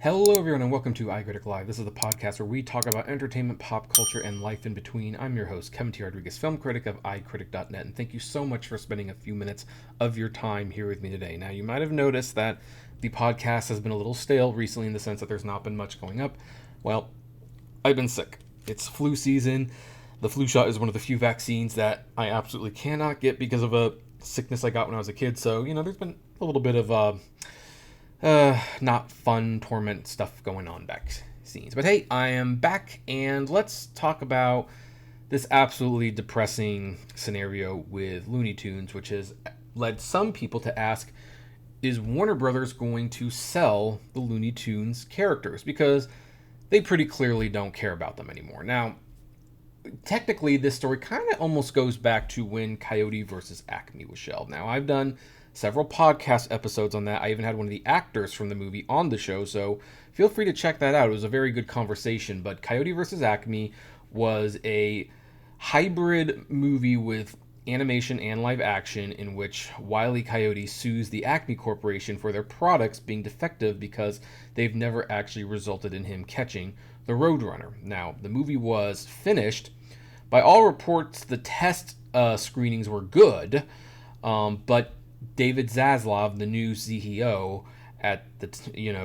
Hello everyone and welcome to iCritic Live. This is the podcast where we talk about entertainment, pop culture, and life in between. I'm your host, Kevin T. Rodriguez, film critic of iCritic.net, and thank you so much for spending a few minutes of your time here with me today. Now, you might have noticed that the podcast has been a little stale recently in the sense that there's not been much going up. Well, I've been sick. It's flu season. The flu shot is one of the few vaccines that I absolutely cannot get because of a sickness I got when I was a kid. So, there's been a little bit of not fun torment stuff going on back scenes. But hey, I am back, and let's talk about this absolutely depressing scenario with Looney Tunes, which has led some people to ask, is Warner Brothers going to sell the Looney Tunes characters? Because they pretty clearly don't care about them anymore. Now, technically, this story kind of almost goes back to when Coyote versus Acme was shelved. Now, I've done several podcast episodes on that. I even had one of the actors from the movie on the show, so feel free to check that out. It was a very good conversation. But Coyote versus Acme was a hybrid movie with animation and live action in which Wile E. Coyote sues the Acme Corporation for their products being defective because they've never actually resulted in him catching the Roadrunner. Now, the movie was finished. By all reports, the test screenings were good, but David Zaslav, the new CEO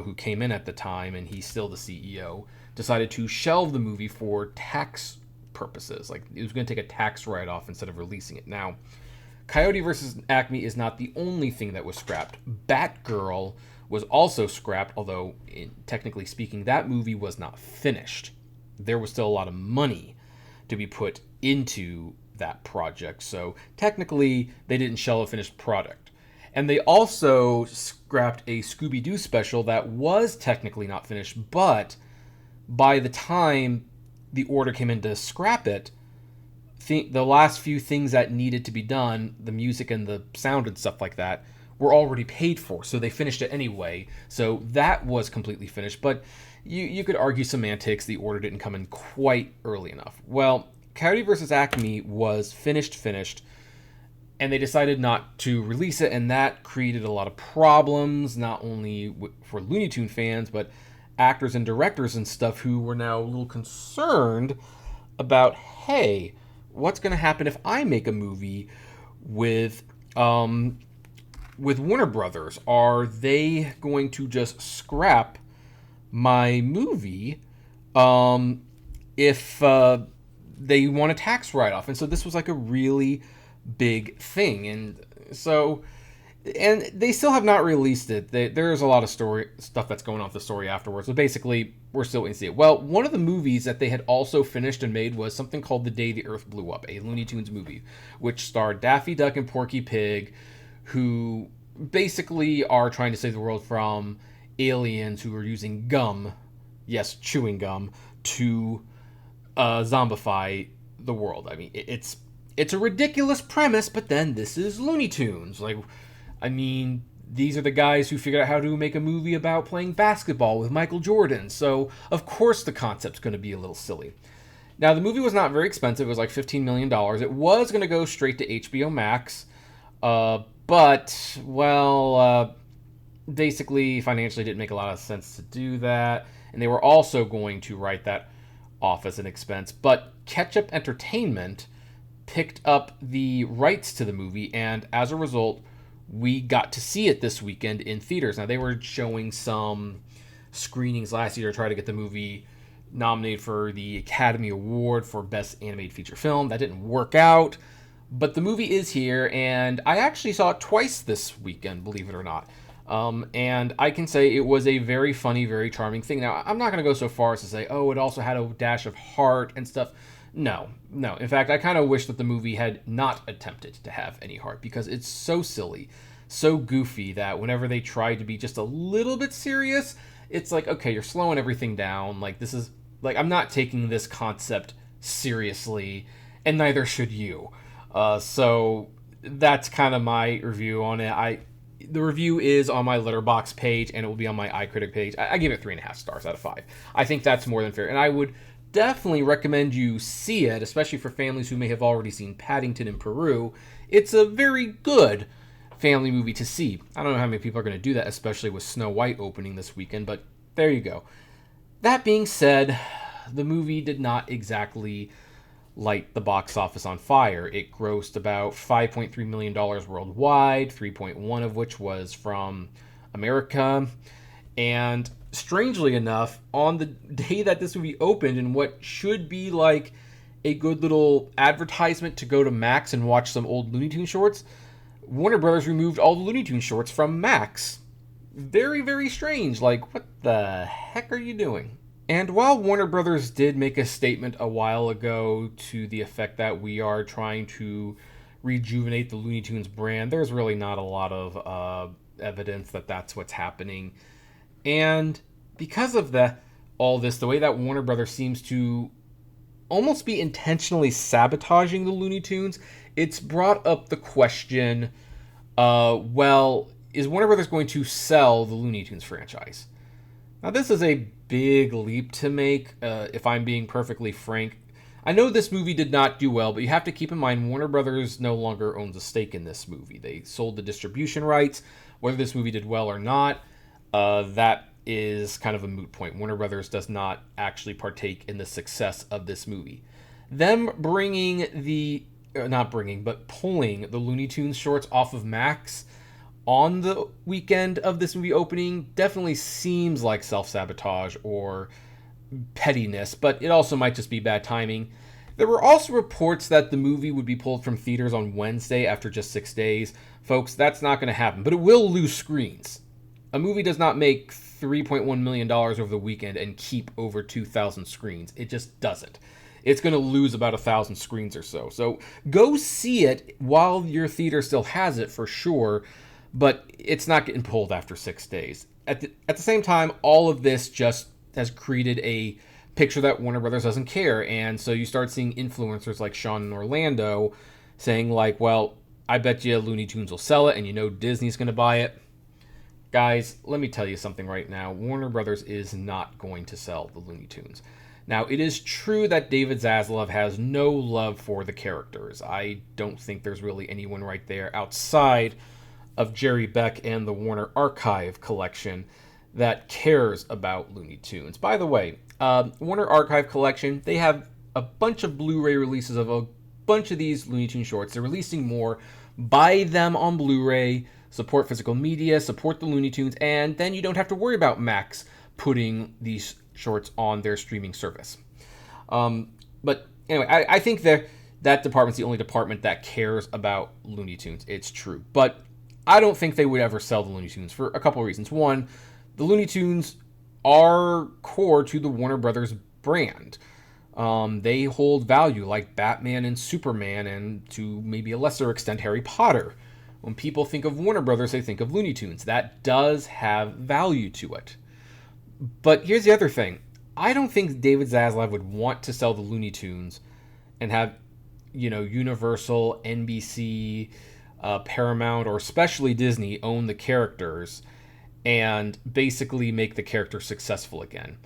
who came in at the time, and he's still the CEO, decided to shelve the movie for tax purposes. Like, it was going to take a tax write-off instead of releasing it. Now, Coyote vs. Acme is not the only thing that was scrapped. Batgirl was also scrapped, although technically speaking, that movie was not finished. There was still a lot of money to be put into that project, so technically they didn't shelve a finished product. And they also scrapped a Scooby-Doo special that was technically not finished, but by the time the order came in to scrap it, the last few things that needed to be done, the music and the sound and stuff like that, were already paid for, so they finished it anyway. So that was completely finished, but you could argue semantics, the order didn't come in quite early enough. Well, Coyote vs. Acme was finished, and they decided not to release it, and that created a lot of problems, not only for Looney Tune fans, but actors and directors and stuff who were now a little concerned about, hey, what's going to happen if I make a movie with Warner Brothers? Are they going to just scrap my movie if they want a tax write-off? And so this was like a really big thing, and they still have not released it. There's a lot of stuff that's going on with the story afterwards, but basically we're still waiting to see it. Well, one of the movies that they had also finished and made was something called The Day the Earth Blew Up, a Looney Tunes movie, which starred Daffy Duck and Porky Pig, who basically are trying to save the world from aliens who are using gum, yes, chewing gum, to zombify the world. I mean, it's a ridiculous premise, but then this is Looney Tunes. These are the guys who figured out how to make a movie about playing basketball with Michael Jordan, so of course the concept's going to be a little silly. Now, the movie was not very expensive. It was like $15 million. It was going to go straight to HBO Max, but basically financially didn't make a lot of sense to do that, and they were also going to write that off as an expense. But Ketchup Entertainment picked up the rights to the movie, and as a result, we got to see it this weekend in theaters. Now, they were showing some screenings last year to try to get the movie nominated for the Academy Award for Best Animated Feature Film. That didn't work out, but the movie is here, and I actually saw it twice this weekend, believe it or not. And I can say it was a very funny, very charming thing. Now, I'm not going to go so far as to say, oh, it also had a dash of heart and stuff. No. In fact, I kind of wish that the movie had not attempted to have any heart, because it's so silly, so goofy, that whenever they try to be just a little bit serious, it's like, okay, you're slowing everything down. Like, this is, like, I'm not taking this concept seriously, and neither should you. So that's kind of my review on it. The review is on my Letterboxd page, and it will be on my iCritic page. I give it 3.5 stars out of 5. I think that's more than fair, and I would definitely recommend you see it, especially for families who may have already seen Paddington in Peru. It's a very good family movie to see. I don't know how many people are going to do that, especially with Snow White opening this weekend, but there you go. That being said, the movie did not exactly light the box office on fire. It grossed about $5.3 million worldwide, 3.1 of which was from America. And strangely enough, on the day that this movie opened, in what should be like a good little advertisement to go to Max and watch some old Looney Tunes shorts, Warner Brothers removed all the Looney Tunes shorts from Max. Very, very strange. Like, what the heck are you doing? And while Warner Brothers did make a statement a while ago to the effect that we are trying to rejuvenate the Looney Tunes brand, there's really not a lot of evidence that that's what's happening. And because of all this, the way that Warner Brothers seems to almost be intentionally sabotaging the Looney Tunes, it's brought up the question, well, is Warner Brothers going to sell the Looney Tunes franchise? Now, this is a big leap to make, if I'm being perfectly frank. I know this movie did not do well, but you have to keep in mind Warner Brothers no longer owns a stake in this movie. They sold the distribution rights. Whether this movie did well or not, that is kind of a moot point. Warner Brothers does not actually partake in the success of this movie. Them pulling the Looney Tunes shorts off of Max on the weekend of this movie opening definitely seems like self-sabotage or pettiness, but it also might just be bad timing. There were also reports that the movie would be pulled from theaters on Wednesday after just 6 days. Folks, that's not going to happen, but it will lose screens. A movie does not make $3.1 million over the weekend and keep over 2,000 screens. It just doesn't. It's going to lose about 1,000 screens or so. So go see it while your theater still has it for sure, but it's not getting pulled after 6 days. At the same time, all of this just has created a picture that Warner Brothers doesn't care, and so you start seeing influencers like Sean in Orlando saying like, well, I bet you Looney Tunes will sell it, and you know Disney's going to buy it. Guys, let me tell you something right now. Warner Brothers is not going to sell the Looney Tunes. Now, it is true that David Zaslav has no love for the characters. I don't think there's really anyone right there outside of Jerry Beck and the Warner Archive collection that cares about Looney Tunes. By the way, Warner Archive collection, they have a bunch of Blu-ray releases of a bunch of these Looney Tunes shorts. They're releasing more. Buy them on Blu-ray, support physical media, support the Looney Tunes, and then you don't have to worry about Max putting these shorts on their streaming service. But anyway, I think that department's the only department that cares about Looney Tunes. It's true. But I don't think they would ever sell the Looney Tunes for a couple of reasons. One, the Looney Tunes are core to the Warner Brothers brand. They hold value like Batman and Superman, and to maybe a lesser extent Harry Potter. When people think of Warner Brothers, they think of Looney Tunes. That does have value to it. But here's the other thing. I don't think David Zaslav would want to sell the Looney Tunes and have, Universal, NBC, Paramount, or especially Disney own the characters and basically make the characters successful again.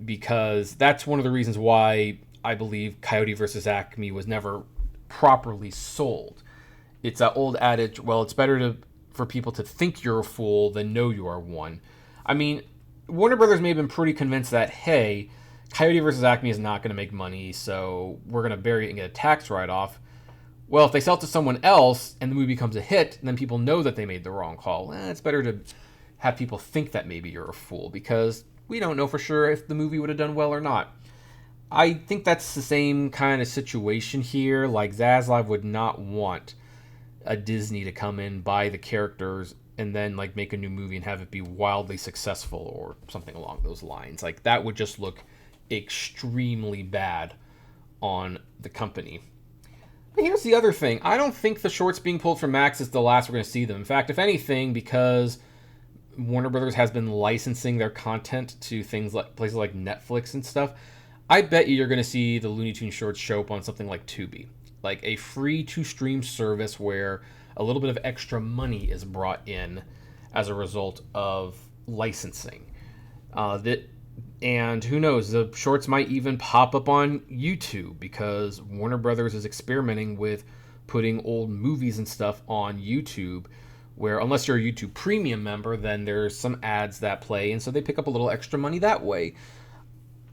Because that's one of the reasons why I believe Coyote vs. Acme was never properly sold. It's that old adage, well, it's better for people to think you're a fool than know you are one. I mean, Warner Brothers may have been pretty convinced that, hey, Coyote vs. Acme is not going to make money, so we're going to bury it and get a tax write-off. Well, if they sell it to someone else and the movie becomes a hit, then people know that they made the wrong call. It's better to have people think that maybe you're a fool, because we don't know for sure if the movie would have done well or not. I think that's the same kind of situation here. Like, Zaslav would not want a Disney to come in, buy the characters, and then make a new movie and have it be wildly successful or something along those lines. Like, that would just look extremely bad on the company. But here's the other thing. I don't think the shorts being pulled from Max is the last we're going to see them. In fact, if anything, because Warner Brothers has been licensing their content to things like places like Netflix and stuff, I bet you're going to see the Looney Tunes shorts show up on something like Tubi, like a free-to-stream service where a little bit of extra money is brought in as a result of licensing. And who knows, the shorts might even pop up on YouTube, because Warner Brothers is experimenting with putting old movies and stuff on YouTube, where unless you're a YouTube Premium member, then there's some ads that play, and so they pick up a little extra money that way.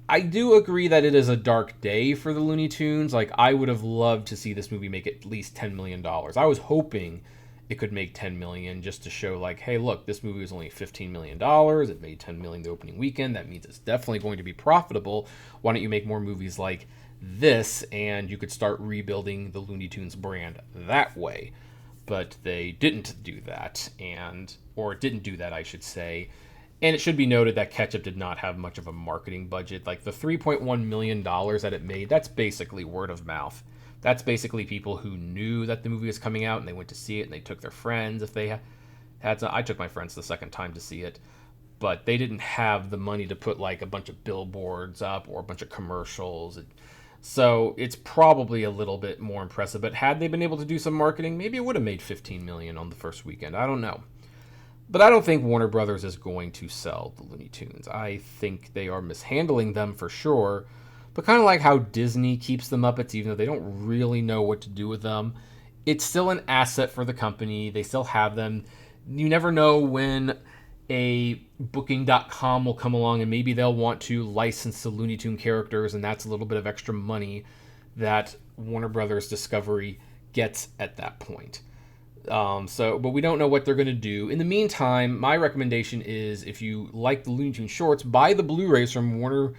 I do agree that it is a dark day for the Looney Tunes. Like, I would have loved to see this movie make at least $10 million. I was hoping it could make $10 million just to show, like, hey, look, this movie was only $15 million. It made $10 million the opening weekend. That means it's definitely going to be profitable. Why don't you make more movies like this, and you could start rebuilding the Looney Tunes brand that way? But they didn't do that, or didn't do that, I should say. And it should be noted that Ketchup did not have much of a marketing budget. Like, the $3.1 million that it made, that's basically word of mouth. That's basically people who knew that the movie was coming out and they went to see it, and they took their friends if they had some. I took my friends the second time to see it, but they didn't have the money to put like a bunch of billboards up or a bunch of commercials. So it's probably a little bit more impressive. But had they been able to do some marketing, maybe it would have made $15 million on the first weekend. I don't know. But I don't think Warner Brothers is going to sell the Looney Tunes. I think they are mishandling them for sure. But kind of like how Disney keeps the Muppets, even though they don't really know what to do with them, it's still an asset for the company. They still have them. You never know when a booking.com will come along and maybe they'll want to license the Looney Tune characters, and that's a little bit of extra money that Warner Brothers Discovery gets at that point. But we don't know what they're going to do. In the meantime, my recommendation is, if you like the Looney Tunes shorts, buy the Blu-rays from Warner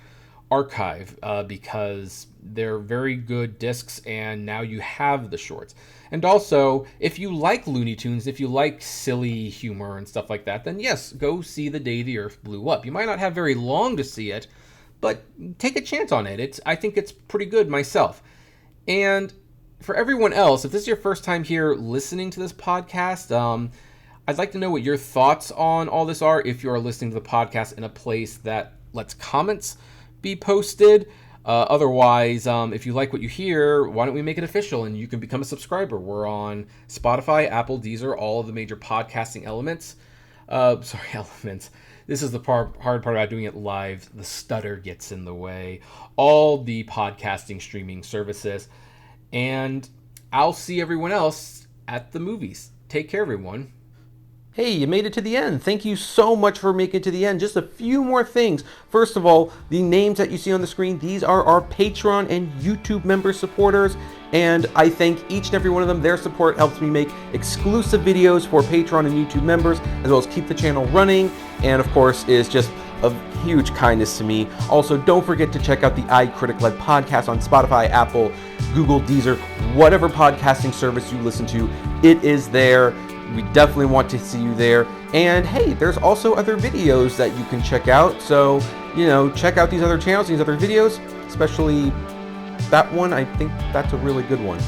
Archive, because they're very good discs, and now you have the shorts. And also, if you like Looney Tunes, if you like silly humor and stuff like that, then yes, go see The Day the Earth Blew Up. You might not have very long to see it, but take a chance on it. I think it's pretty good myself. And for everyone else, if this is your first time here listening to this podcast, I'd like to know what your thoughts on all this are. If you are listening to the podcast in a place that lets comments be posted. Otherwise, if you like what you hear, why don't we make it official and you can become a subscriber? We're on Spotify, Apple, Deezer, all of the major podcasting elements. Elements. This is the hard part about doing it live. The stutter gets in the way. All the podcasting streaming services. And I'll see everyone else at the movies. Take care, everyone. Hey, you made it to the end. Thank you so much for making it to the end. Just a few more things. First of all, the names that you see on the screen, these are our Patreon and YouTube member supporters. And I thank each and every one of them. Their support helps me make exclusive videos for Patreon and YouTube members, as well as keep the channel running. And of course, is just of huge kindness to me. Also, don't forget to check out the iCritic-led podcast on Spotify, Apple, Google, Deezer, whatever podcasting service you listen to. It is there. We definitely want to see you there. And hey, there's also other videos that you can check out. So, check out these other channels, these other videos, especially that one. I think that's a really good one.